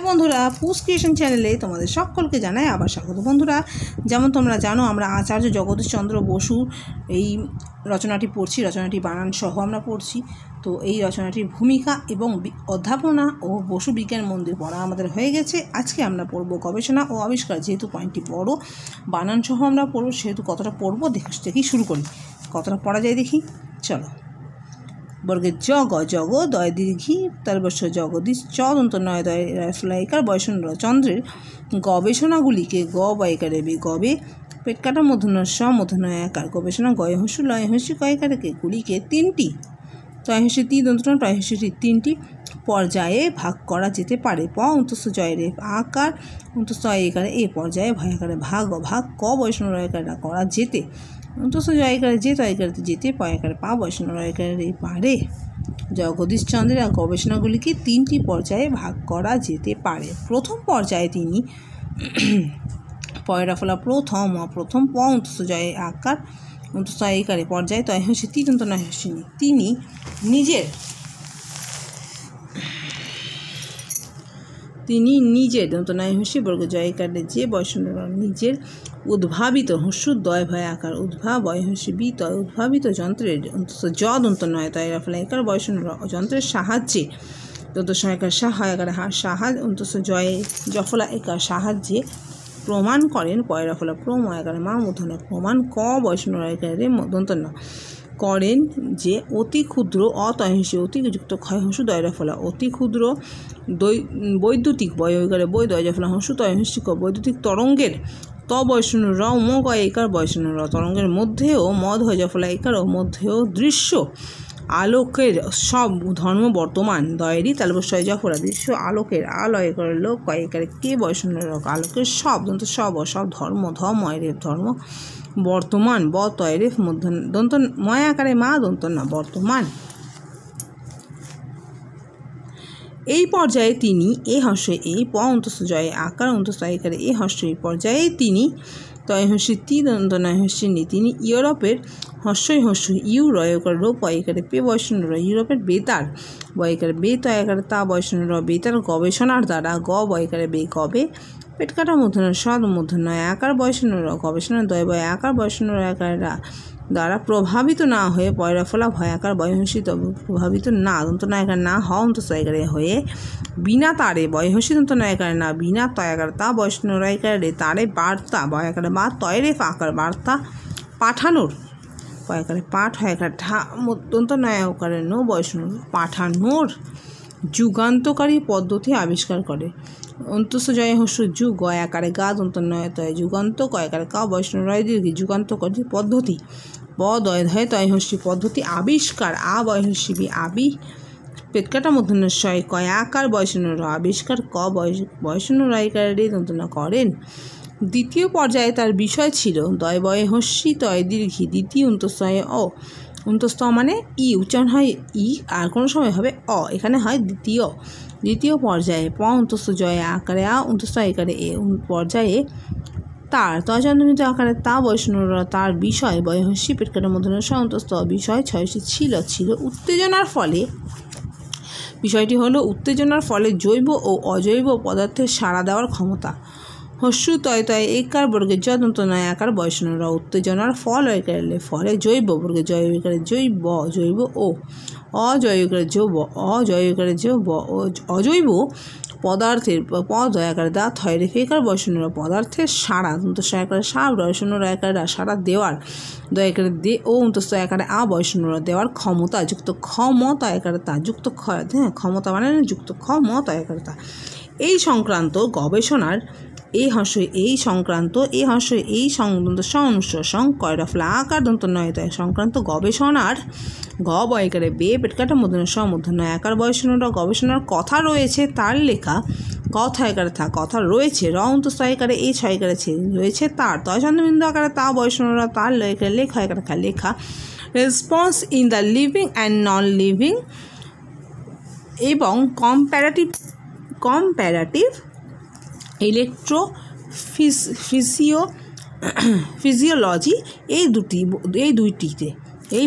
হ্যাঁ বন্ধুরা, পুস ক্রিয়েশন চ্যানেলে তোমাদের সকলকে জানাই আবার স্বাগত। বন্ধুরা, যেমন তোমরা জানো আমরা আচার্য জগদীশচন্দ্র বসুর এই রচনাটি পড়ছি, রচনাটি বানান সহ আমরা পড়ছি। তো এই রচনাটির ভূমিকা এবং অধ্যাপনা ও বসু বিজ্ঞান মন্দির পড়া আমাদের হয়ে গেছে। আজকে আমরা পড়ব গবেষণা ও আবিষ্কার। যেহেতু পয়েন্টটি বড়, বানান সহ আমরা পড়ব, সেহেতু কতটা পড়বো দেখি শুরু করি। কতটা পড়া যায় দেখি, চলো। বর্গের জগ দয় দীর্ঘি তালবর্ষ জগদীশ চদন্ত নয় দয় ফ্লাইকার বয়সন চন্দ্রের গবেষণাগুলিকে গ বয়কারে বে গবে পেট কাটা মধুন মধুনয় একার গবেষণা গয় হসু লয় হসি কয়কারকে গুলিকে তিনটি তয় হসি তি দন্তন টয় হসিটি তিনটি পর্যায়ে ভাগ করা যেতে পারে। প অন্তস্থ জয় রে আকার অন্তস্থ একারে এ পর্যায়ে ভয়াকারে ভাগ অভাগ ক বয়সন রয়কারা করা যেতে অন্তস্থ জয়কারে যে তয়কারে যেতে পয়াকারে পা বয়সন রয়কারে পারে। জগদীশচন্দ্রের গবেষণাগুলিকে তিনটি পর্যায়ে ভাগ করা যেতে পারে। প্রথম পর্যায়ে তিনি পয়রা ফলা প্রথম প অন্তস্থ জয় আকার অন্তস্থ একারে পর্যায়ে তয় হসি তিতন্ত নয় হসিনি তিনি নিজের দন্তনায় হসি বর্গ জয়কারে যে বয়সন নিজের উদ্ভাবিত হস্যুদ্বয় ভয় আকার উদ্ভাব বয় হসি বি তয় উদ্ভাবিত যন্ত্রের জ দন্ত নয় তয় ফলাইকার বয়সন যন্ত্রের সাহায্যে দন্ত সহায়কার সাহায্য সাহায্য অন্তস্থ জয়ে জফলা একার সাহায্যে প্রমাণ করেন। পয়রা ফলা প্রময়াকারে মা মূর্ধন্য প্রমাণ ক বয়সন একারে দন্তন্য করেন যে অতি ক্ষুদ্র অতয়হসি অতি যুক্ত ক্ষয় হসু দয়রা ফলা অতি ক্ষুদ্র বৈদ্যুতিক বয়কারে বৈ দয়জা ফলা হসু তয়হসি ক বৈদ্যুতিক তরঙ্গের ত বয়সন র ম গয় একার বয়সন র তরঙ্গের মধ্যেও মদ হয়ে ফলা একার ও মধ্যেও দৃশ্য আলোকের সব ধর্ম বর্তমান দয়েরই তালবস্বয় জফরা দৃশ্য আলোকের আলয় করে লোক কয়েকারে কে বয়সন রক আলোকের সব দন্ত সব অসব ধর্ম ধর্মের ধর্ম বর্তমান ব তয়রেফ মধ্য দন্ত ময় আকারে মা দন্ত না বর্তমান। এই পর্যায়ে তিনি এ হস্য এই প অন্তস্থ জয়ে আকার অন্তস্থ একারে এ হস্য এই পর্যায়ে তিনি তয় হস্যি তি দন্ত নয় হস্যিনী তিনি ইউরোপের হস্যই হস্য ইউ রয়কার রো পয়কারে পে বয়সন র ইউরোপের বেতার বয়কারে বে তয়কারে তা বয়সন র বেতার গবেষণার দ্বারা গ বয়কারে বে গবে পেট কাটা মূর্ধন্য সদ মূর্ধন্য আকার বয়সন র গবেষণার দয় বয় আকার বয়সন আকাররা দ্বারা প্রভাবিত না হয়ে পয়রা ফলা ভয়াকার বয়হসি প্রভাবিত না দন্ত নায়কার না হ অন্তস্থ একারে হয়ে বিনা তারে বয়হসি দন্ত নায়কারে না বিনা তয়াকার তা বয়সন রয়কারে তারে বার্তা বয়াকারে বা তয়রে আকার বার্তা পাঠানোর পয়াকারে পাঠ হয়াকার ঠা দন্ত নায়কারে নো বয়সন পাঠানোর যুগান্তকারী পদ্ধতি আবিষ্কার করে। অন্তস্থ জয় হস্য যুগ গয়াকারে গা দন্ত নয় তয় যুগান্ত কয়াকারে কা বয়সন রয় দীর্ঘ যুগান্তকারী পদ্ধতি প দয় ধয় তয় হস্যি পদ্ধতি আবিষ্কার আ বয়হস্যি বি আবি পেটকাটা মধ্যন্য শয় কয়াকার বয়সন র আবিষ্কার ক বয়সন রয়কারে দন্তনা করেন। দ্বিতীয় পর্যায়ে তার বিষয় ছিল দয় বয় হস্যি তয় দীর্ঘি দ্বিতীয় অন্তস্থয় অ অন্তস্থ মানে ই উচ্চারণ হয় ই আর কোনো সময় হবে অ, এখানে হয় দ্বিতীয় পর্যায়ে প অন্তস্থ জয় আকারে আ অন্তস্থ একারে এ পর্যায়ে তার তজন্মিত আকারে তা বয়সন তার বিষয় বয়হস্যি পেটকাটার মধ্যে অন্তস্থ বিষয় ছয়টি ছিল উত্তেজনার ফলে বিষয়টি হলো উত্তেজনার ফলে জৈব ও অজৈব পদার্থের সাড়া দেওয়ার ক্ষমতা। হস্যু তয় তয় একার বর্গের যদন্ত নয় আকার বয়সন র উত্তেজনার ফল একারে ফলে জৈব বর্গের জয় একারে জৈব জৈব ও অজৈবকারে জৈব অজৈবকারে জৈব ও অজৈব পদার্থের পদ একারে দাঁত হয় রেখে একার বয়সন পদার্থের সাড়া দন্ত একারে সাপ বয়সন একারে সাড়া দেওয়ার দয়াকারে দে ও অন্তস্থ একারে আ বয়সন দেওয়ার ক্ষমতা যুক্ত ক্ষমতা একারে তা যুক্ত ক্ষমতা মানে যুক্ত ক্ষমতা একারে তা এই সংক্রান্ত গবেষণার এই হস্য এই সংক্রান্ত এই হস্য এই সংদন্ত অনুসরণ কয়রা ফলা আকার দন্ত নয় তাই সংক্রান্ত গবেষণার গ বয়কারে বে পেটকাটা মধ্যন্য মধ্যন্য আকার বয়সন গবেষণার কথা রয়েছে তার লেখা কথা একারে থা কথা রয়েছে র অন্তস্থ একারে এই ছয়কারে রয়েছে তার তয় চন্দ্রবিন্দু আকারে তা বয়সন তার লেখা একারে লেখা response in the living and non living এবং কম্প্যারাটিভ ফিজিওলজি এই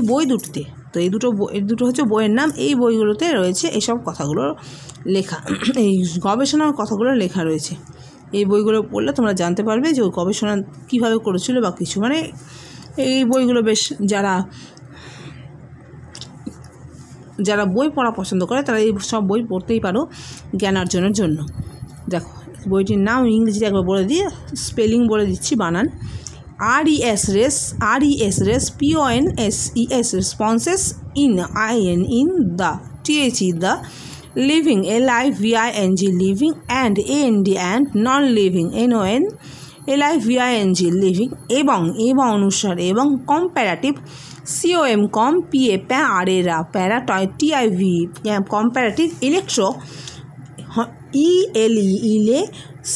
বই দুটিতে তো এই দুটো হচ্ছে বইয়ের নাম। এই বইগুলোতে রয়েছে এসব কথাগুলো লেখা, এই গবেষণার কথাগুলো লেখা রয়েছে। এই বইগুলো পড়লে তোমরা জানতে পারবে যে ওই গবেষণা কীভাবে করেছিল বা কিছু, মানে এই বইগুলো বেশ যারা বই পড়া পছন্দ করে তারা এই সব বই পড়তেই পারো জ্ঞান অর্জনের জন্য। দেখো বইটির নাম ইংরেজিতে একবার বলে দিয়ে স্পেলিং বলে দিচ্ছি, বানান। RES PONSES responses in the the living LIVING living and and non-living NON LIVING living এবং অনুসার এবং comparative COM PA para TIV comparative electro ELE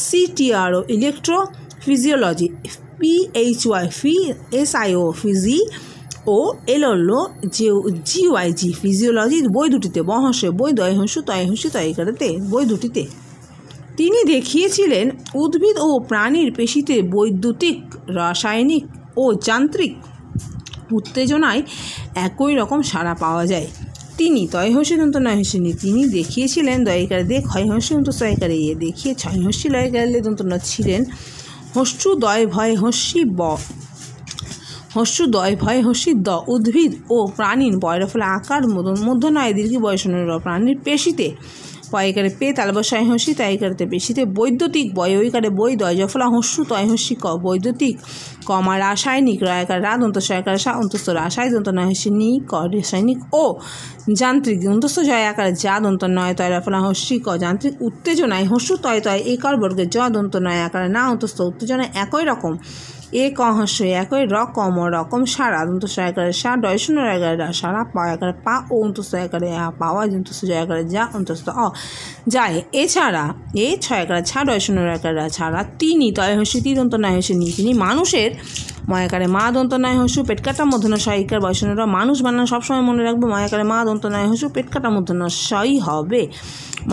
CTRO electrophysiology PHY SIO physi ও LOLO GYG ফিজিওলজি বই দুটিতে বহসে বই দয়হস্যু তয়হস্যু তয়কারেতে বই দুটিতে তিনি দেখিয়েছিলেন উদ্ভিদ ও প্রাণীর পেশিতে বৈদ্যুতিক, রাসায়নিক ও যান্ত্রিক উত্তেজনায় একই রকম সাড়া পাওয়া যায়। তিনি তয়হস্যি দন্ত নয়হস্যিনী তিনি দেখিয়েছিলেন দয়কারে দে ক্ষয়হস্যি দন্ত সয়কারে ইয়ে দেখিয়ে ছয়হস্যি লয়কারে দন্ত ন ছিলেন হস্যু দয় ভয় হস্যি ব হস্যু দয় ভয় হস্যি দ উদ্ভিদ ও প্রাণীর বয়রফলে আকার মধ্য নয় দীর্ঘ বয়সনের প্রাণীর পেশিতে পয়কারে পে তালবসায় হস্যি তাইকারেতে পেশিতে বৈদ্যুতিক বয়ইকারে বই দয় জফলা হস্যু তয় হস্যি ক বৈদ্যুতিক কমা রাসায়নিক রয়াকার রা দন্ত সয়কার সা অন্তস্থ রাসায় দন্ত নয় হস্যি নি ক রাসায়নিক ও যান্ত্রিক দন্তস্থ জয় আকারে যা দন্ত নয় তয় রফলা হস্যি ক যান্ত্রিক উত্তেজনায় হস্যু তয় তয় একার বর্গে জ দন্ত নয় আকারে না অন্তস্থ উত্তেজনায় একই রকম এ ক হস্য একই রকম সারা দন্ত সয়কারে সা ডয়শূন্য রয়কারে সারা পায়াকারে পা ও অন্তস্থ একারে পাওয়া দন্তস্থ জয়াকারে যা অন্তস্থ অ যায়। এছাড়া এ ছয়কারে ছা ডয়শূন্য রয়কারে ছাড়া তিনি তয় হস্যি তি দন্ত নয় হস্যি নি তিনি মানুষের ময়াকারে মা দন্ত নয় হস্যু পেটকাটা মধ্যন সয়িকার বয়সনরা মানুষ বানানো সবসময় মনে রাখবে ময়াকারে মা দন্ত নয় হস্যু পেটকাটা মধ্যন সই হবে।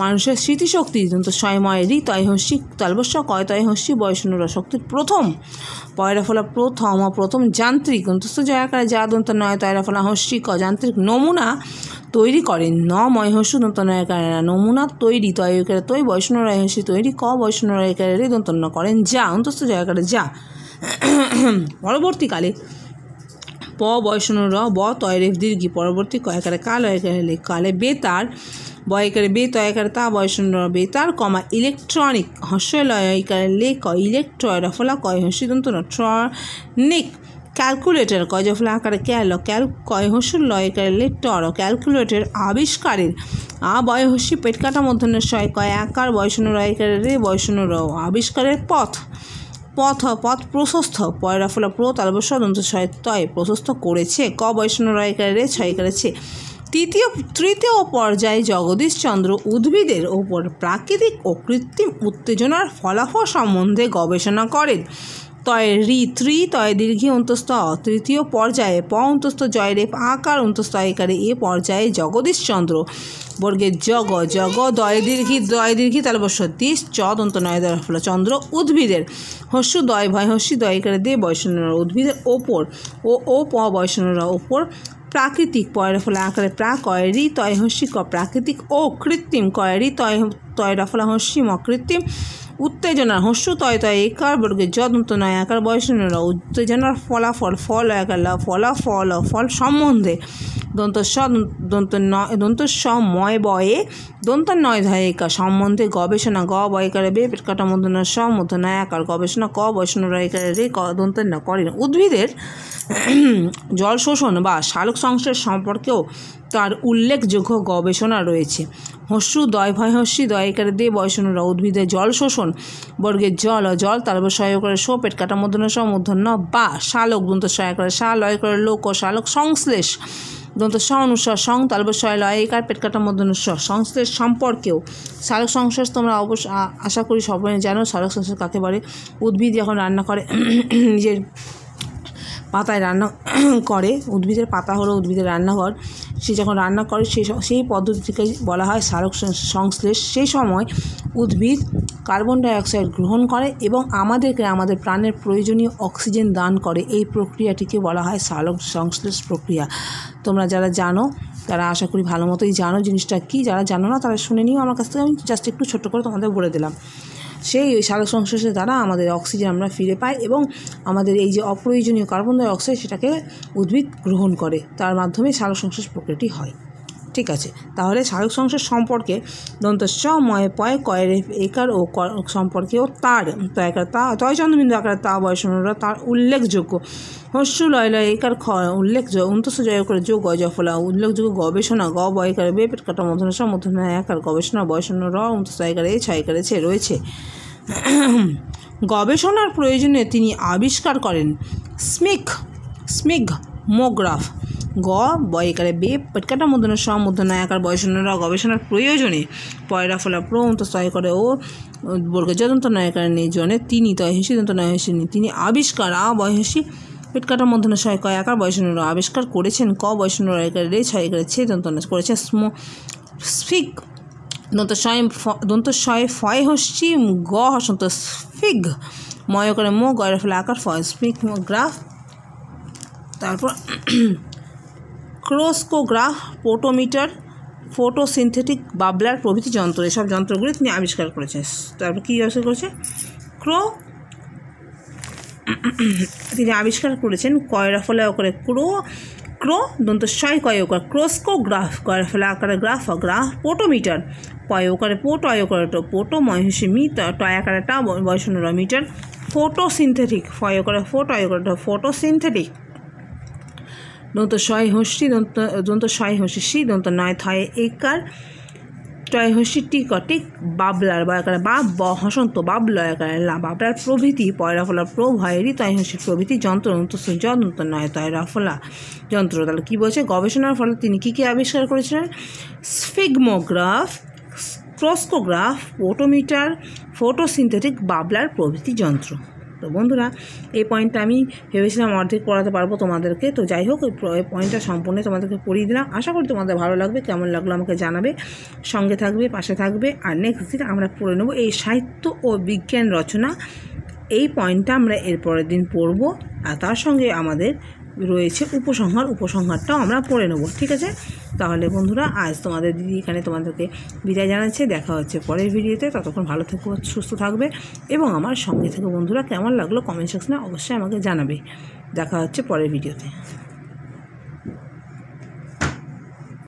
মানুষের স্মৃতিশক্তি দন্ত স্বয়ময় রি তয় হস্যি তালবস্য কয় তয় হস্যি বয়সনরা শক্তির প্রথম পয়রাফলা প্রথম যান্ত্রিক দন্তস্থ জয়াকারে যা দন্ত নয় তয়রাফলা হস্যি ক যান্ত্রিক নমুনা তৈরি করেন ন ময় হস্যু দন্ত নয়কারে নমুনা তৈরি তয়কারে তৈ বয়সনরা হস্যি তৈরি ক বয়সনরা একারে রে দন্ত ন করেন যা অন্তস্থ জয়াকারে যা। পরবর্তীকালে প বয়সনর ব তয়রেফ দীর্ঘি পরবর্তী কয়কারে কাল একারে কালে বেতার বয়কারে বে তয়কারে তা বয়সনর বেতার কমা ইলেকট্রনিক হস্যলয়কারে লে ক ইলেকট্রয় রফলা কয় হস্যি দন্ত ট্রনিক ক্যালকুলেটর কয় জফলা আকারে কয় হস্য লয়কারে লে টর ক্যালকুলেটর আবিষ্কারের বয় হস্যি পেটকাটা মধ্যনের শয় কয় আকার বয়সনর রয়কারে রে বয়সনর আবিষ্কারের পথ প্রশস্ত পয়রাফলা প্র তালবস্য দন্ত ছয় তয় প্রশস্ত করেছে ক বৈষ্ণব রয়কারে রে ছয় করেছে। তৃতীয় পর্যায়ে জগদীশচন্দ্র উদ্ভিদের ওপর প্রাকৃতিক ও কৃত্রিম উত্তেজনার ফলাফল সম্বন্ধে গবেষণা করেন। তয় তয় দীর্ঘি অন্তস্থ তৃতীয় পর্যায়ে প অন্তস্থ জয়রেপ আকার অন্তস্থ একারে এ পর্যায়ে জগদীশচন্দ্র বর্গের জগ দয় দীর্ঘি তালবস্য দিশ চ দন্ত নয় দয় ফল চন্দ্র উদ্ভিদের হস্যু দয় ভয় হস্যি দয় একারে দে বয়সনরা উদ্ভিদের ওপর ও প বয়সনরা ওপর প্রাকৃতিক পয়ের ফলে আকারে কয়রি তয় হস্যি ক প্রাকৃতিক ও কৃত্রিম কয়রি তয় রফলা হস্যি ম কৃত্রিম উত্তেজনার হস্যু তয় একার বর্গের দন্ত নয় আকার বয়সনরা উত্তেজনার ফলাফল ফল সম্বন্ধে দন্ত ময় বয়ে দন্ত নয় ধয় একা সম্বন্ধে গবেষণা গ বয়কারে বে পেটকাটা মধ্যন মধ্যনায় আকার গবেষণা ক বৈষ্ণবরা একারে রে দন্ত না করেন। উদ্ভিদের জল শোষণ বা সালোক সংশ্লেষ সম্পর্কেও তার উল্লেখযোগ্য গবেষণা রয়েছে। হস্যু দয় ভয় হস্যি দয় একারে দে বয়সনরা উদ্ভিদের জল শোষণ বর্গের জল তারপর সহায়কারে শো পেটকাটা মধ্যন মূর্ধন্য বা শালক দন্ত সহায়কারে সা লয় করে লোক ও শালক সংশ্লেষ দন্ত স অনুস্বার সং তালব শয় লয় একার পেটকাটা মধ্যন সংশ্লেষ সম্পর্কেও শালক সংশ্লেষ তোমরা অবশ্য আশা করি সবাই জানো শালক সংশ্লেষ কাকে বলে। উদ্ভিদ যখন রান্না করে নিজের পাতায় রান্না করে, উদ্ভিদের পাতা হলো উদ্ভিদের রান্নাঘর, সে যখন রান্না করে সেই পদ্ধতিকে বলা হয় সালোক সংশ্লেষ। সেই সময় উদ্ভিদ কার্বন ডাইঅক্সাইড গ্রহণ করে এবং আমাদেরকে আমাদের প্রাণের প্রয়োজনীয় অক্সিজেন দান করে। এই প্রক্রিয়াটিকে বলা হয় সালোক সংশ্লেষ প্রক্রিয়া। তোমরা যারা জানো তারা আশা করি ভালো মতোই জানো জিনিসটা কী, যারা জানো না তারা শুনে নিও আমার কাছ থেকে, আমি জাস্ট একটু ছোট্ট করে তোমাদের বলে দিলাম। সেই সালোক সংশ্লেষের দ্বারা আমাদের অক্সিজেন আমরা ফিরে পাই এবং আমাদের এই যে অপ্রয়োজনীয় কার্বন ডাই অক্সাইড সেটাকে উদ্ভিদ গ্রহণ করে, তার মাধ্যমে সালোক সংশ্লেষ প্রক্রিয়াটি হয়। ঠিক আছে, তাহলে সালোক সংশ্লেষ সম্পর্কে দন্তস্ব ময় পয় কয়ের একার ও সম্পর্কেও তার তয় চন্দ্রবিন্দু আকারে তা বয়সনরা তার উল্লেখযোগ্য হস্য লয় লয় একার উল্লেখযোগ্য অন্তস্য জয় করে যোগ জফলা উল্লেখযোগ্য গবেষণা গ বয়কারে বে পেট কাটা মধ্যনা মধ্যনা একার গবেষণা বয়সন র অন্তস্য একারে ছয় করেছে রয়েছে। গবেষণার প্রয়োজনে তিনি আবিষ্কার করেন স্মিগমোগ্রাফ গ বয়কারে বে পেটকাটা মধ্যনা একার বয়সনরা গবেষণার প্রয়োজনে পয়রা ফলা প্র অন্তস্থায় করে ও বর্গ যদন্ত নয়কার নিজনে তিনি তয়হসী দন্ত নয়হসী তিনি আবিষ্কার বয়সী পেটকাটা মধ্যনা ছয় কয় একার বয়সনরা আবিষ্কার করেছেন ক বয়সনরা একারে রে ছয় একারে ছে দন্ত করেছেন স্ফিগ দন্তস্বয় ফয় হস্যি গ হসন্ত স্ফিগ ময় করে মো গয়রা ফলে আকার ফয় স্মিগমোগ্রাফ। তারপর ক্রোস্কোগ্রাফ পোটোমিটার ফটোসিনথেটিক বাবলার প্রভৃতি যন্ত্র, এসব যন্ত্রগুলি তিনি আবিষ্কার করেছেন। তারপর কী আবিষ্কার করেছে? তিনি আবিষ্কার করেছেন কয়রা ফলে করে ক্রো দন্তস্বয় কয় করে ক্রোস্কোগ্রাফ কয়রা ফলে আকারে গ্রাফ পোটোমিটার পয় করে পোটো অয় করে পোটো ময়হসী মি টয় আকারে টা বয়সনর মিটার ফটোসিনথেটিক ফয় করে ফোটো অয় করে ফটোসিনথেটিক দন্তস্বয় হস্যি দন্তস্বয় হস্যি সি দন্ত নয় থয় একার টয় হস্যি টিক বাবলার বয়াকারে বা ব হসন্ত বাবলয় আকারে লা বাবলার প্রভৃতি পয়রা ফলা প্র ভয়েরই তয় হস্যি প্রভৃতি যন্ত্র দন্ত নয় তয় রাফলা যন্ত্র। তাহলে কী বলছে? গবেষণার ফলে তিনি কী কী আবিষ্কার করেছিলেন? স্ফিগমোগ্রাফ, ক্রোস্কোগ্রাফ, পোটোমিটার, ফটোসিনথেটিক বাবলার প্রভৃতি যন্ত্র। তো বন্ধুরা, এই পয়েন্টটা আমি ভেবেছিলাম অর্ধেক পড়াতে পারবো তোমাদেরকে, তো যাই হোক এই পয়েন্টটা সম্পূর্ণ তোমাদেরকে পড়িয়ে দিলাম। আশা করি তোমাদের ভালো লাগবে, কেমন লাগলো আমাকে জানাবে, সঙ্গে থাকবে, পাশে থাকবে। আর নেক্সট দিন আমরা পড়ে নেবো এই সাহিত্য ও বিজ্ঞান রচনা, এই পয়েন্টটা আমরা এর পরের দিন পড়বো। আর তার সঙ্গে আমাদের রয়েছে উপসংহারটাও আমরা পড়ে নেব। ঠিক আছে, তাহলে বন্ধুরা আজ তোমাদের দিদি এখানে তোমাদেরকে বিদায় জানাচ্ছে। দেখা হচ্ছে পরের ভিডিওতে, ততক্ষণ ভালো থেকো, সুস্থ থাকবে এবং আমার সঙ্গে থেকো। বন্ধুরা কেমন লাগলো কমেন্ট সেকশনে অবশ্যই আমাকে জানাবে। দেখা হচ্ছে পরের ভিডিওতে।